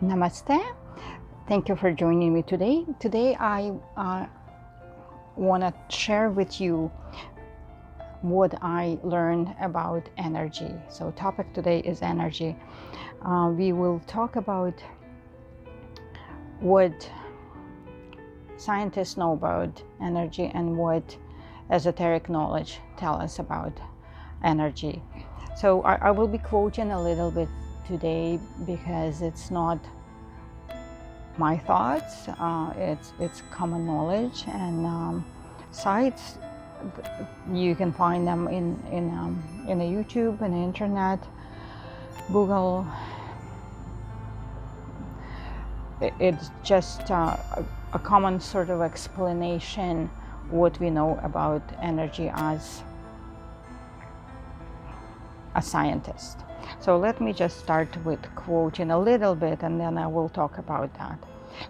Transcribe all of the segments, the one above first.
Namaste. Thank you for joining me today. Today I want to share with you what I learned about energy. So topic today is energy. We will talk about what scientists know about energy and what esoteric knowledge tell us about energy. So I will be quoting a little bit today because it's not my thoughts. It's common knowledge, and sites you can find them in the YouTube and the internet, Google. It's just a common sort of explanation what we know about energy as a scientist. So let me just start with quoting a little bit, and then I will talk about that.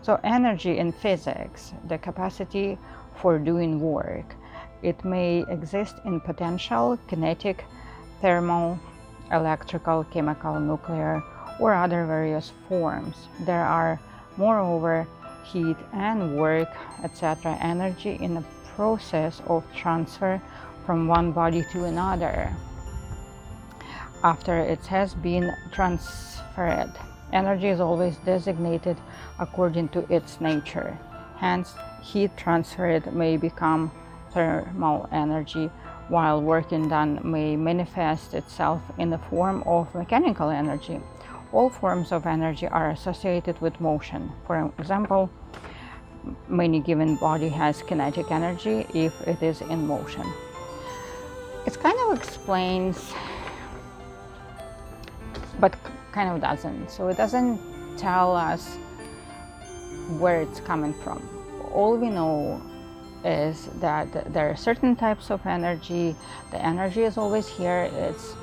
So energy in physics, the capacity for doing work, it may exist in potential, kinetic, thermal, electrical, chemical, nuclear, or other various forms. There are, moreover, heat and work, etc., energy in the process of transfer from one body to another. After it has been transferred, energy is always designated according to its nature. Hence, heat transferred may become thermal energy, while work done may manifest itself in the form of mechanical energy. All forms of energy are associated with motion. For example, any given body has kinetic energy if it is in motion. It kind of explains, but kind of doesn't. So it doesn't tell us where it's coming from. All we know is that there are certain types of energy. The energy is always here. It's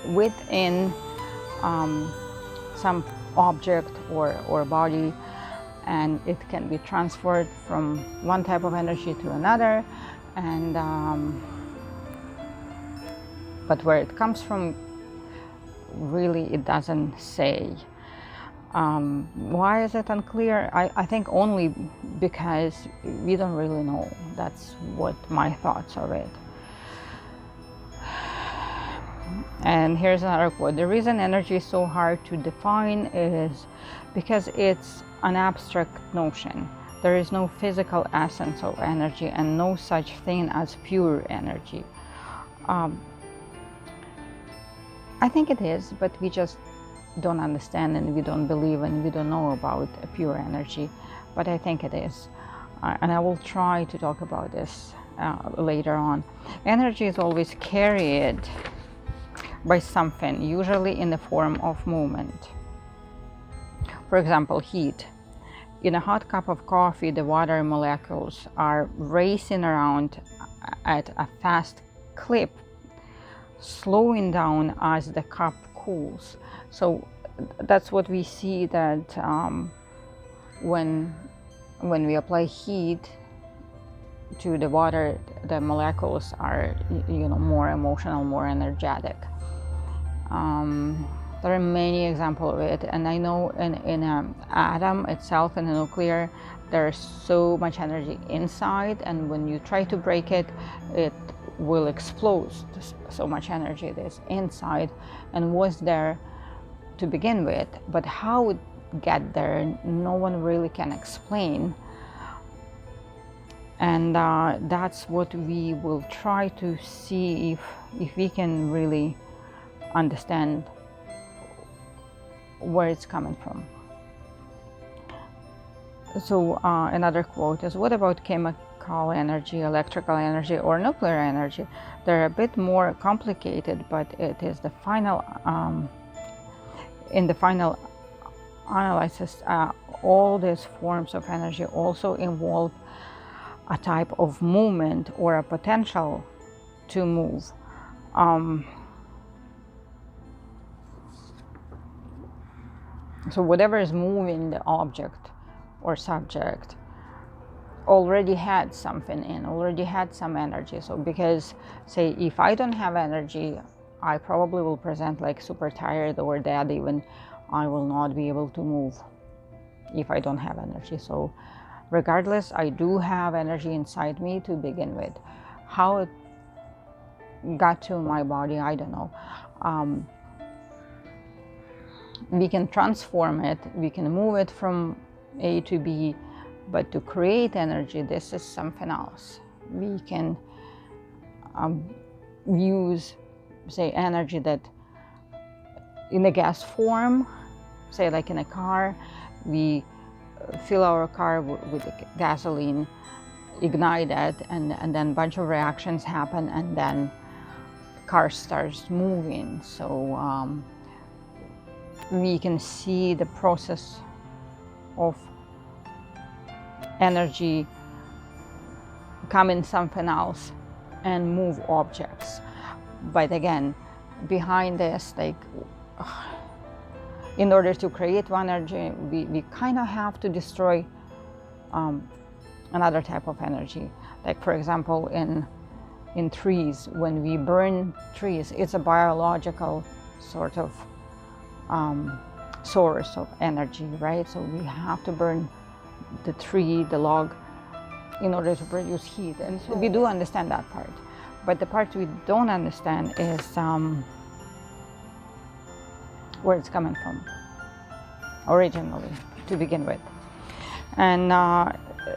within some object or body, and it can be transferred from one type of energy to another. And but where it comes from, really, it doesn't say. Why is it unclear? I think only because we don't really know. That's what my thoughts of it. And here's another quote. The reason energy is so hard to define is because it's an abstract notion. There is no physical essence of energy and no such thing as pure energy. I think it is, but we just don't understand, and we don't believe, and we don't know about pure energy. But I think it is, and I will try to talk about this later on. Energy is always carried by something, usually in the form of movement. For example, heat. In a hot cup of coffee, the water molecules are racing around at a fast clip, slowing down as the cup cools. So that's what we see, that when we apply heat to the water, the molecules are more emotional, more energetic. There are many examples of it, and I know in an atom itself, in a nuclear, there's so much energy inside, and when you try to break it, it will explode. So much energy it is inside and was there to begin with, but how it get there, no one really can explain. And that's what we will try to see, if we can really understand where it's coming from. So another quote is, what about chemical energy, electrical energy, or nuclear energy? They're a bit more complicated, but it is the final in the final analysis, all these forms of energy also involve a type of movement or a potential to move. So whatever is moving the object or subject already had something already had some energy. So because, say, if I don't have energy, I probably will present like super tired or dead even I will not be able to move if I don't have energy. So regardless, I do have energy inside me to begin with. How it got to my body, I don't know. We can transform it, we can move it from A to B, but to create energy, this is something else. We can use, say, energy that in a gas form, say like in a car, we fill our car with gasoline, ignite it, and then a bunch of reactions happen, and then car starts moving. So we can see the process of energy come in something else and move objects. But again, behind this, like, in order to create one energy, we kind of have to destroy another type of energy. Like, for example, in trees, when we burn trees, it's a biological sort of source of energy, right? So we have to burn the tree, the log, in order to produce heat. And so we do understand that part. But the part we don't understand is where it's coming from originally, to begin with. And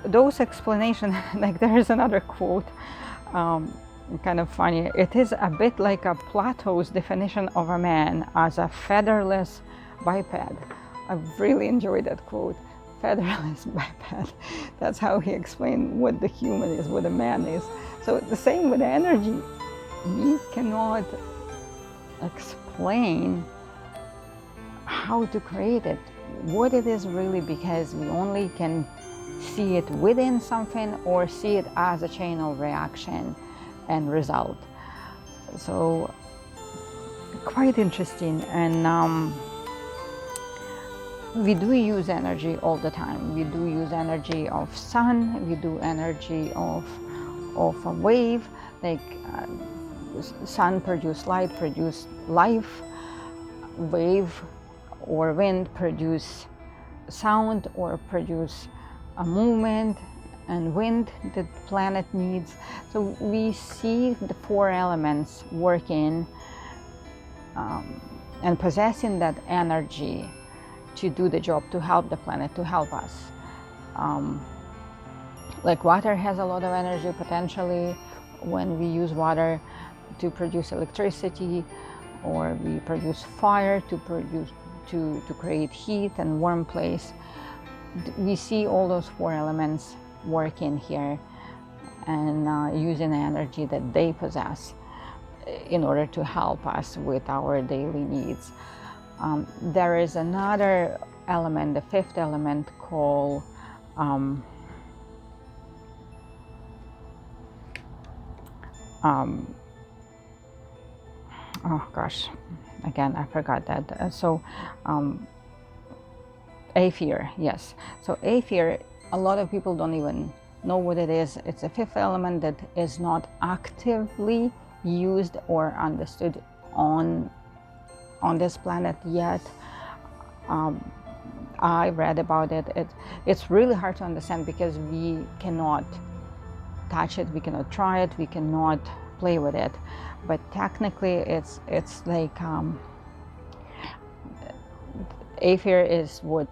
those explanations, like, there is another quote, kind of funny. It is a bit like a Plato's definition of a man as a featherless biped. I really enjoyed that quote, featherless biped. That's how he explained what the human is, what a man is. So the same with energy. We cannot explain how to create it, what it is really, because we only can see it within something or see it as a chain of reaction and result. So quite interesting. And we do use energy all the time. We do use energy of sun, we do energy of a wave, like sun produce light, produce life, wave or wind produce sound or produce a movement and wind that the planet needs. So we see the four elements working and possessing that energy to do the job, to help the planet, to help us. Like water has a lot of energy potentially when we use water to produce electricity, or we produce fire to create heat and warm place. We see all those four elements working here and using the energy that they possess in order to help us with our daily needs. There is another element, the fifth element, called oh gosh, again, I forgot that. Aether, yes. So aether, a lot of people don't even know what it is. It's a fifth element that is not actively used or understood on this planet yet. I read about it. It's really hard to understand because we cannot touch it, we cannot try it, we cannot play with it. But technically, it's like aether is what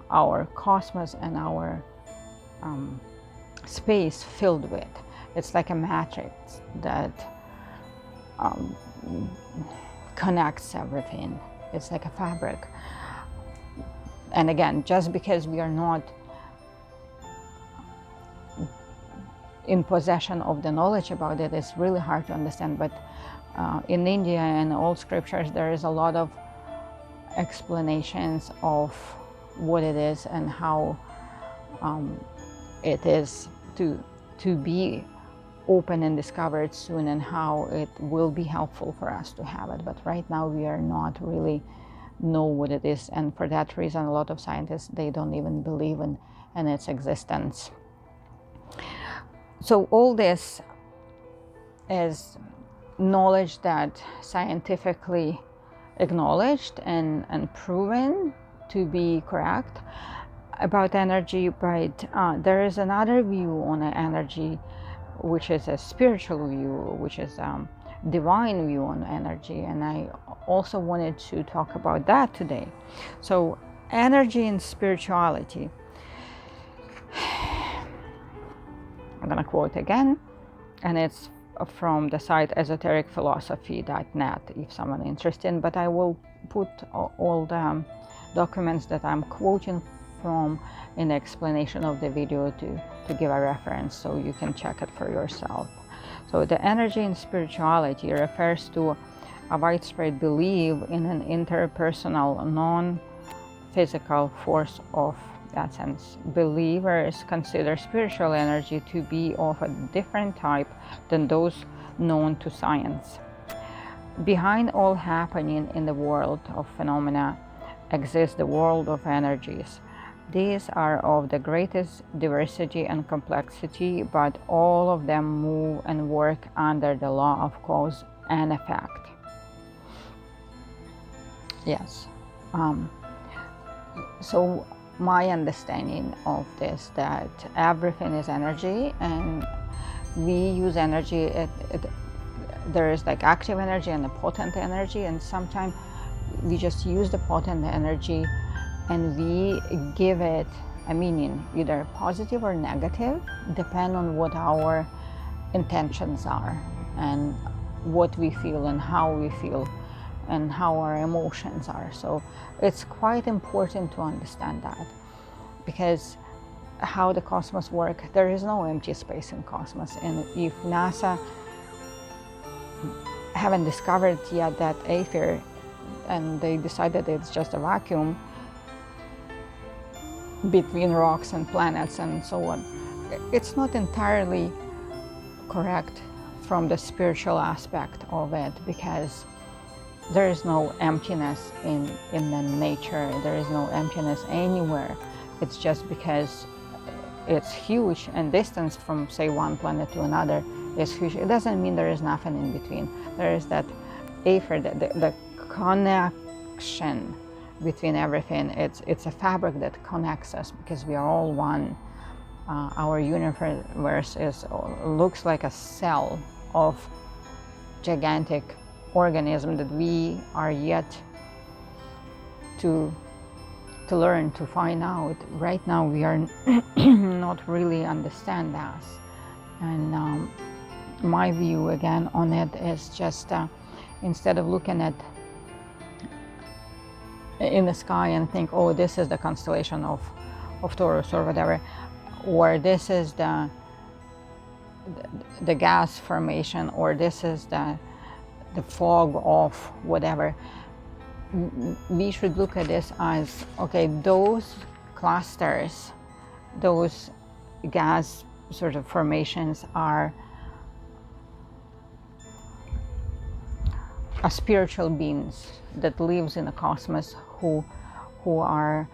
our cosmos and our space filled with. It's like a matrix that connects everything. It's like a fabric. And again, just because we are not in possession of the knowledge about it, it's really hard to understand. But in India and all scriptures, there is a lot of explanations of what it is and how it is to be open and discovered soon, and how it will be helpful for us to have it. But right now we are not really know what it is, and for that reason a lot of scientists, they don't even believe in its existence. So all this is knowledge that scientifically acknowledged and proven to be correct about energy, but there is another view on energy, which is a spiritual view, which is divine view on energy, and I also wanted to talk about that today. So energy and spirituality. I'm gonna quote again, and it's from the site esotericphilosophy.net if someone interested, but I will put all the documents that I'm quoting from in the explanation of the video to give a reference so you can check it for yourself. So the energy in spirituality refers to a widespread belief in an interpersonal, non-physical force of essence. Believers consider spiritual energy to be of a different type than those known to science. Behind all happening in the world of phenomena exists the world of energies. These are of the greatest diversity and complexity, but all of them move and work under the law of cause and effect. Yes. So my understanding of this, that everything is energy, and we use energy. There is like active energy and the potent energy, and sometimes we just use the potent energy and we give it a meaning, either positive or negative, depend on what our intentions are and what we feel and how we feel and how our emotions are. So it's quite important to understand that, because how the cosmos works, there is no empty space in cosmos. And if NASA haven't discovered yet that aether, and they decided it's just a vacuum between rocks and planets and so on, it's not entirely correct from the spiritual aspect of it, because there is no emptiness in the nature. There is no emptiness anywhere. It's just because it's huge, and distance from, say, one planet to another is huge. It doesn't mean there is nothing in between. There is that aether, the connection between everything. It's a fabric that connects us, because we are all one. Our universe looks like a cell of gigantic organism that we are yet to learn, to find out. Right now we are not really understand that. And my view again on it is just instead of looking at in the sky and think, oh, this is the constellation of Taurus or whatever, or this is the gas formation, or this is the fog of whatever. We should look at this as, okay, those clusters, those gas sort of formations are spiritual beings that lives in the cosmos who are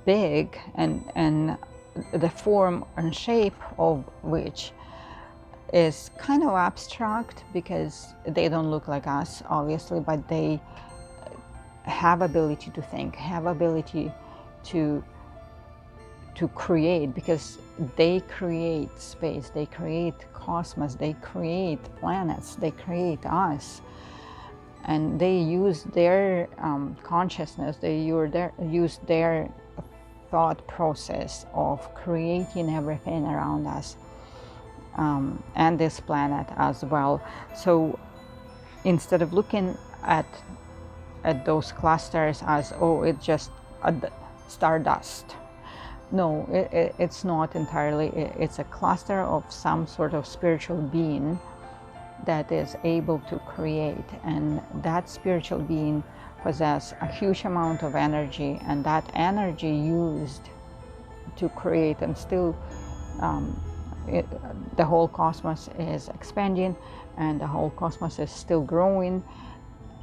big, and the form and shape of which is kind of abstract, because they don't look like us, obviously, but they have ability to think, have ability to create, because they create space, they create cosmos, they create planets, they create us, and they use their consciousness, they use their thought process of creating everything around us, and this planet as well. So instead of looking at those clusters as, oh, it's just a stardust, no, it's not entirely. It's a cluster of some sort of spiritual being that is able to create, and that spiritual being possesses a huge amount of energy, and that energy used to create, and still the whole cosmos is expanding, and the whole cosmos is still growing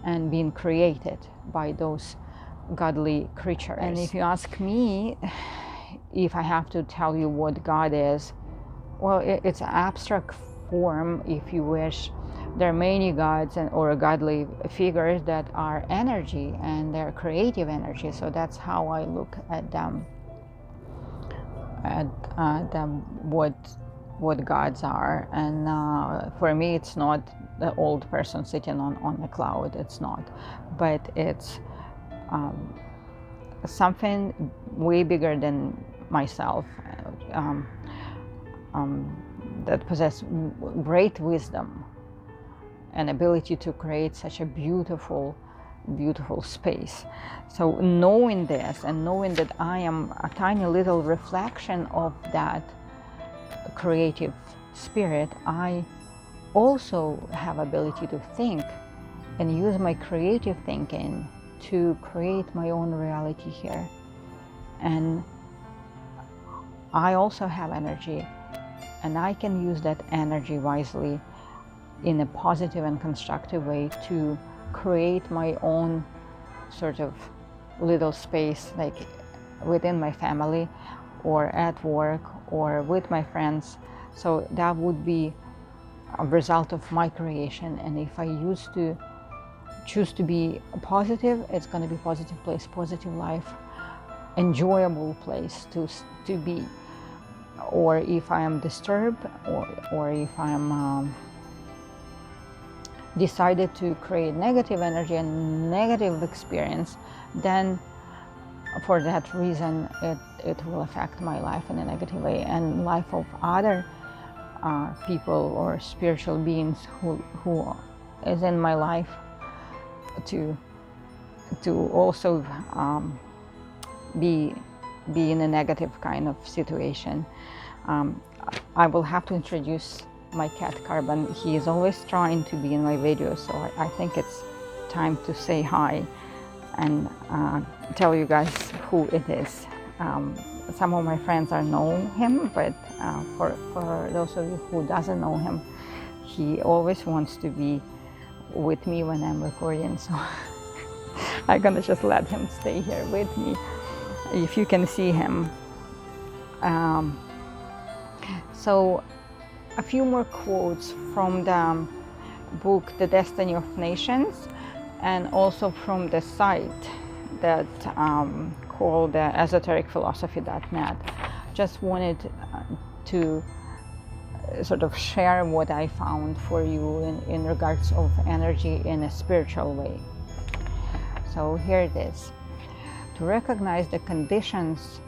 and being created by those godly creatures. And if you ask me, if I have to tell you what God is, well, it's an abstract form, if you wish, there are many gods or godly figures that are energy, and they're creative energy. So that's how I look at them, what gods are. And for me, it's not the old person sitting on a cloud. It's not, but it's something way bigger than myself, that possess great wisdom and ability to create such a beautiful space. So knowing this, and knowing that I am a tiny little reflection of that creative spirit, I also have ability to think and use my creative thinking to create my own reality here. And I also have energy, and I can use that energy wisely in a positive and constructive way to create my own sort of little space, like within my family or at work or with my friends. So that would be a result of my creation. And if I choose to be positive, it's going to be positive place, positive life, enjoyable place to be. Or if I am disturbed, or if I am decided to create negative energy and negative experience, then for that reason it will affect my life in a negative way, and life of other people or spiritual beings who is in my life to also be in a negative kind of situation. I will have to introduce my cat Carbon. He is always trying to be in my videos, so I think it's time to say hi and tell you guys who it is. Some of my friends know him, but for those of you who doesn't know him, he always wants to be with me when I'm recording, so I'm gonna just let him stay here with me. If you can see him. So a few more quotes from the book The Destiny of Nations, and also from the site that called esotericphilosophy.net. Just wanted to sort of share what I found for you in regards of energy in a spiritual way. So here it is. To recognize the conditions,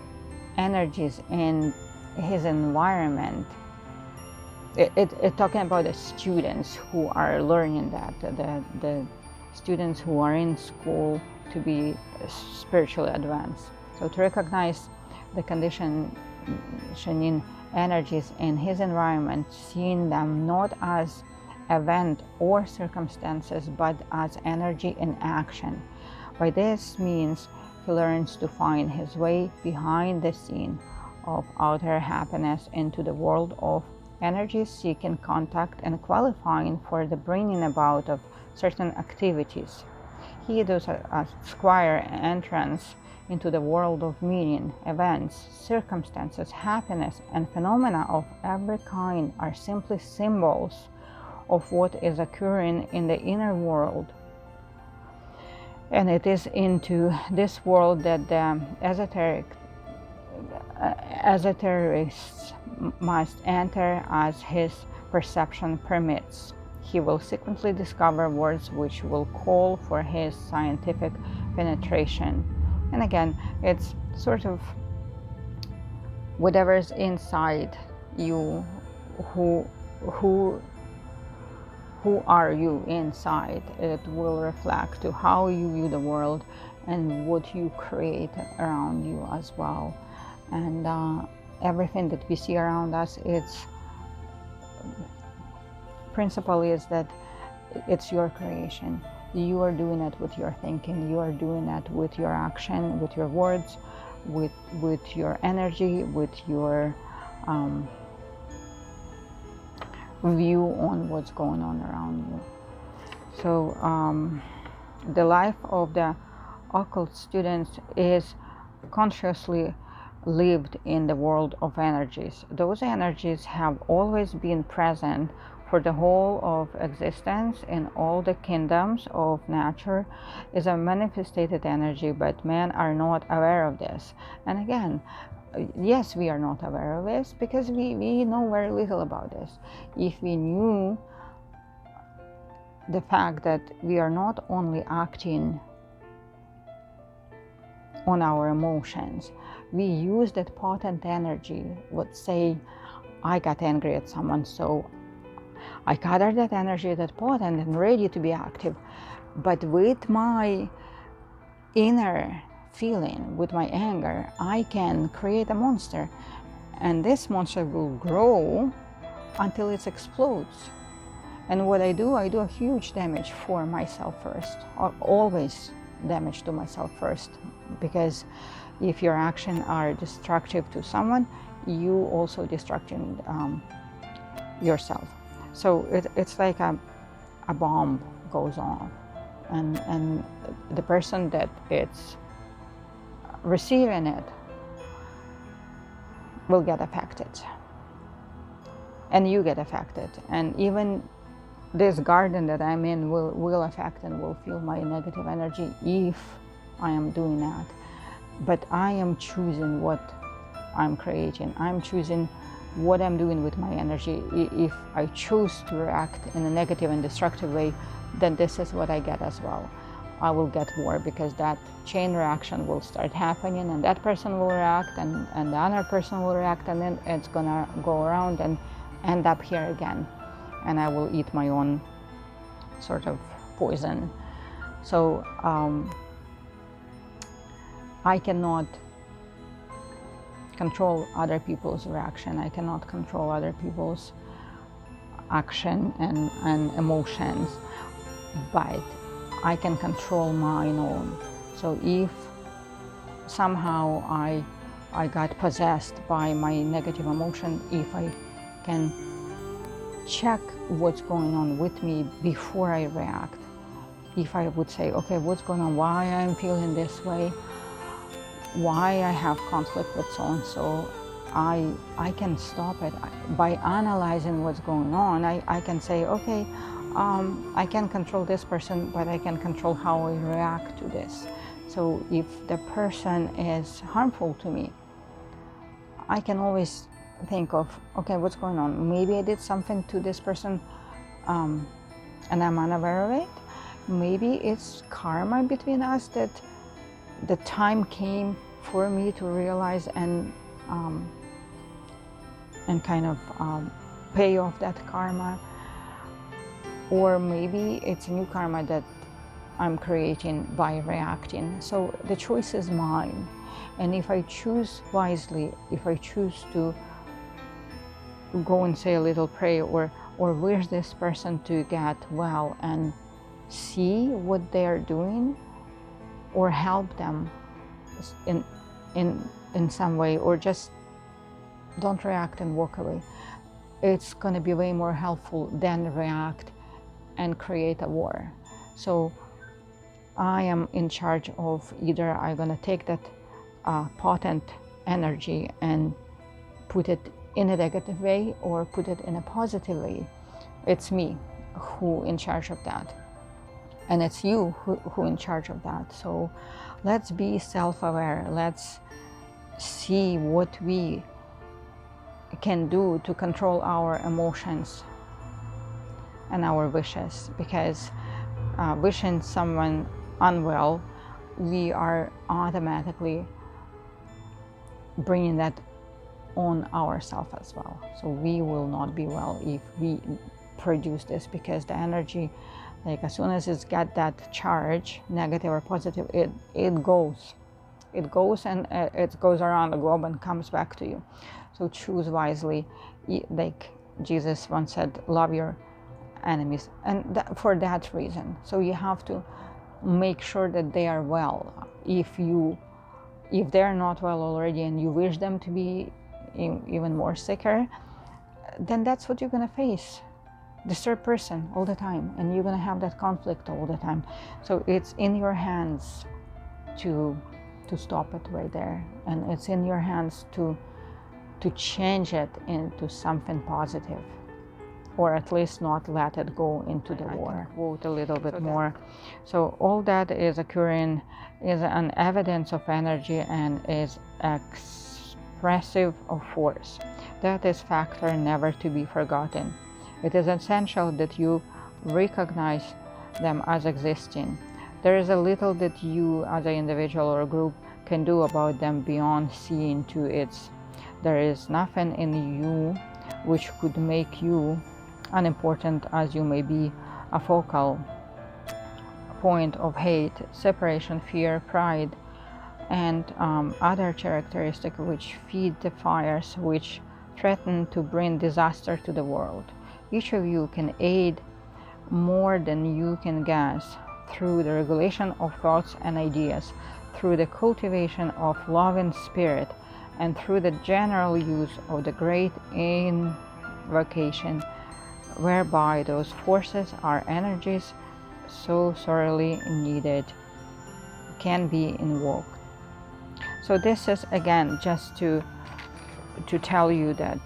energies in his environment. It talking about the students who are learning that, the students who are in school to be spiritually advanced. So to recognize the conditioning energies in his environment, seeing them not as event or circumstances, but as energy in action. By this means, he learns to find his way behind the scene of outer happiness into the world of energy, seeking contact and qualifying for the bringing about of certain activities. He does acquire entrance into the world of meaning. Events, circumstances, happiness, and phenomena of every kind are simply symbols of what is occurring in the inner world. And it is into this world that the esoterists must enter as his perception permits. He will sequentially discover words which will call for his scientific penetration. And again, it's sort of whatever's inside you, who are you inside, it will reflect to how you view the world and what you create around you as well. And everything that we see around us, its principle is that it's your creation. You are doing it with your thinking, you are doing it with your action, with your words, with your energy, with your view on what's going on around you. So the life of the occult students is consciously lived in the world of energies. Those energies have always been present for the whole of existence in all the kingdoms of nature is a manifested energy, but men are not aware of this. And again, yes, we are not aware of this because we know very little about this. If we knew the fact that we are not only acting on our emotions, we use that potent energy. Let's say I got angry at someone, so I gather that energy, that potent and ready to be active. But with my inner feeling, with my anger, I can create a monster. And this monster will grow until it explodes. And what I do a huge damage for myself first, or always damage to myself first, because if your actions are destructive to someone, you also destructing yourself. So it's like a bomb goes off, and the person that it's receiving it will get affected, and you get affected, and even this garden that I'm in will affect and will feel my negative energy if I am doing that. But I am choosing what I'm creating. I'm choosing what I'm doing with my energy. If I choose to react in a negative and destructive way, then this is what I get as well. I will get more, because that chain reaction will start happening, and that person will react, and the other person will react, and then it's gonna go around and end up here again. And I will eat my own sort of poison. So I cannot control other people's reaction. I cannot control other people's action and emotions, but I can control mine own. So if somehow I got possessed by my negative emotion, if I can check what's going on with me before I react, if I would say, okay, what's going on, why I'm feeling this way, why I have conflict with so-and-so, I can stop it. By analyzing what's going on, I can say, okay, I can't control this person, but I can control how I react to this. So if the person is harmful to me, I can always think of, okay, what's going on? Maybe I did something to this person and I'm unaware of it. Maybe it's karma between us that the time came for me to realize and kind of pay off that karma. Or maybe it's a new karma that I'm creating by reacting. So the choice is mine. And if I choose wisely, if I choose to go and say a little prayer or wish this person to get well and see what they're doing, or help them in some way, or just don't react and walk away, it's going to be way more helpful than react and create a war. So I am in charge of either I'm going to take that potent energy and put it in a negative way or put it in a positive way. It's me who in charge of that, and it's you who in charge of that. So let's be self-aware. Let's see what we can do to control our emotions and our wishes, because wishing someone unwell, we are automatically bringing that on ourselves as well. So we will not be well if we produce this, because the energy, like as soon as it's got that charge, negative or positive, it goes and it goes around the globe and comes back to you. So choose wisely. Like Jesus once said, love your enemies, and for that reason. So you have to make sure that they are well. If they're not well already and you wish them to be even more sicker, then that's what you're going to face, disturbed person all the time, and you're going to have that conflict all the time. So it's in your hands to stop it right there, and it's in your hands to change it into something positive. or at least not let it go into the war. I can quote a little bit more. So all that is occurring is an evidence of energy and is expressive of force. That is factor never to be forgotten. It is essential that you recognize them as existing. There is a little that you as an individual or group can do about them beyond seeing to its. There is nothing in you which could make you, unimportant as you may be, a focal point of hate, separation, fear, pride, and other characteristics which feed the fires which threaten to bring disaster to the world. Each of you can aid more than you can guess through the regulation of thoughts and ideas, through the cultivation of loving spirit, and through the general use of the great invocation, whereby those forces are energies so sorely needed can be invoked. So this is again just to tell you that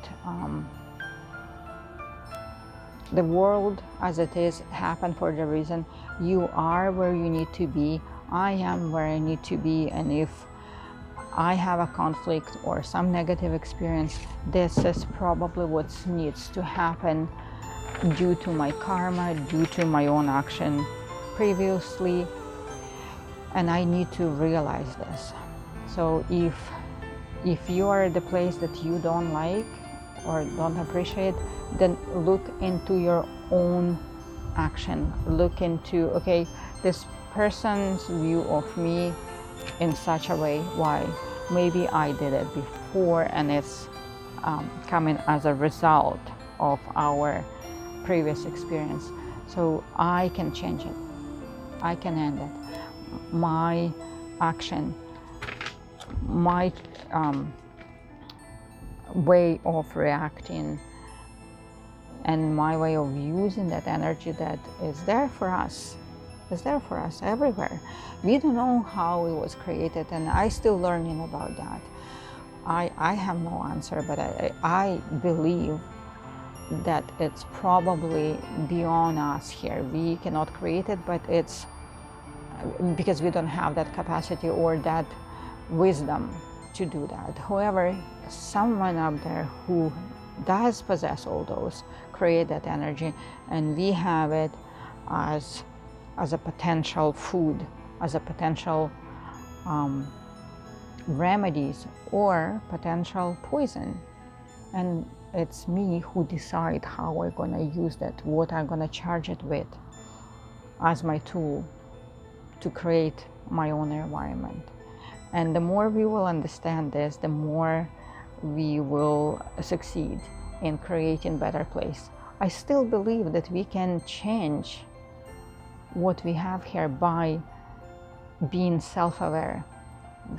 the world as it is happened for the reason. You are where you need to be. I am where I need to be, and if I have a conflict or some negative experience, this is probably what needs to happen due to my karma, due to my own action previously, and I need to realize this. So if you are at the place that you don't like or don't appreciate, then look into your own action. Look into, okay, this person's view of me in such a way, why? Maybe I did it before and it's coming as a result of our previous experience. So I can change it. I can end it. My action, my way of reacting, and my way of using that energy that is there for us, everywhere. We don't know how it was created, and I still learning about that. I have no answer, but I believe that it's probably beyond us here. We cannot create it, but it's because we don't have that capacity or that wisdom to do that. However, someone up there who does possess all those create that energy, and we have it as a potential food, as a potential remedies or potential poison. And it's me who decide how I'm gonna use that, what I'm gonna charge it with as my tool to create my own environment. And the more we will understand this, the more we will succeed in creating better place. I still believe that we can change what we have here by being self-aware,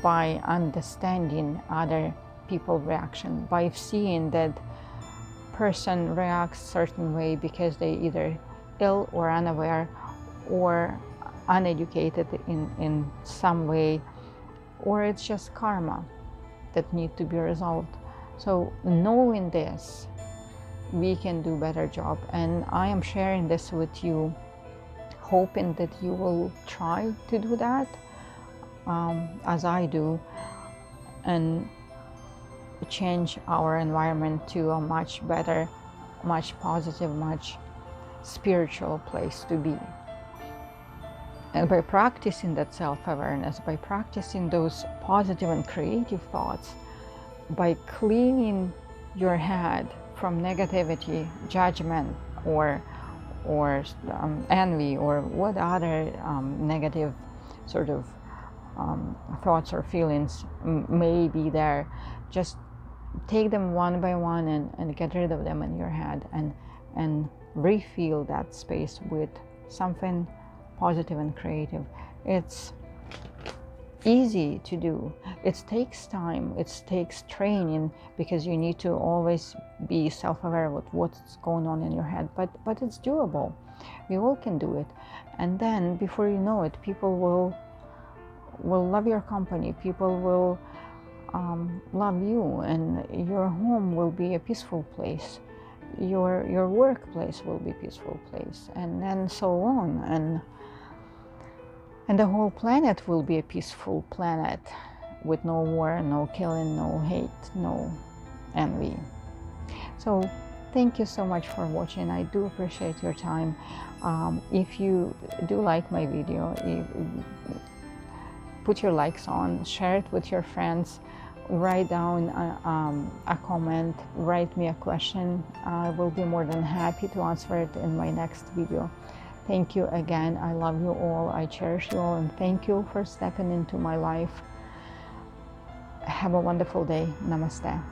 by understanding other people's reaction, by seeing that person reacts certain way because they either ill or unaware or uneducated in some way, or it's just karma that need to be resolved. So knowing this, we can do better job, and I am sharing this with you, hoping that you will try to do that as I do, and change our environment to a much better, much positive, much spiritual place to be. And by practicing that self-awareness, by practicing those positive and creative thoughts, by cleaning your head from negativity, judgment, or envy, or what other negative sort of thoughts or feelings may be there, just take them one by one and get rid of them in your head, and refill that space with something positive and creative. It's easy to do. It takes time, it takes training, because you need to always be self-aware with what's going on in your head, but it's doable. We all can do it, and then before you know it, people will love your company, people will love you, and your home will be a peaceful place, your workplace will be a peaceful place, and so on, and the whole planet will be a peaceful planet with no war, no killing, no hate, no envy. So thank you so much for watching. I do appreciate your time. If you do like my video, put your likes on, share it with your friends, write down a comment, write me a question. I will be more than happy to answer it in my next video. Thank you again. I love you all. I cherish you all, and thank you for stepping into my life. Have a wonderful day. Namaste.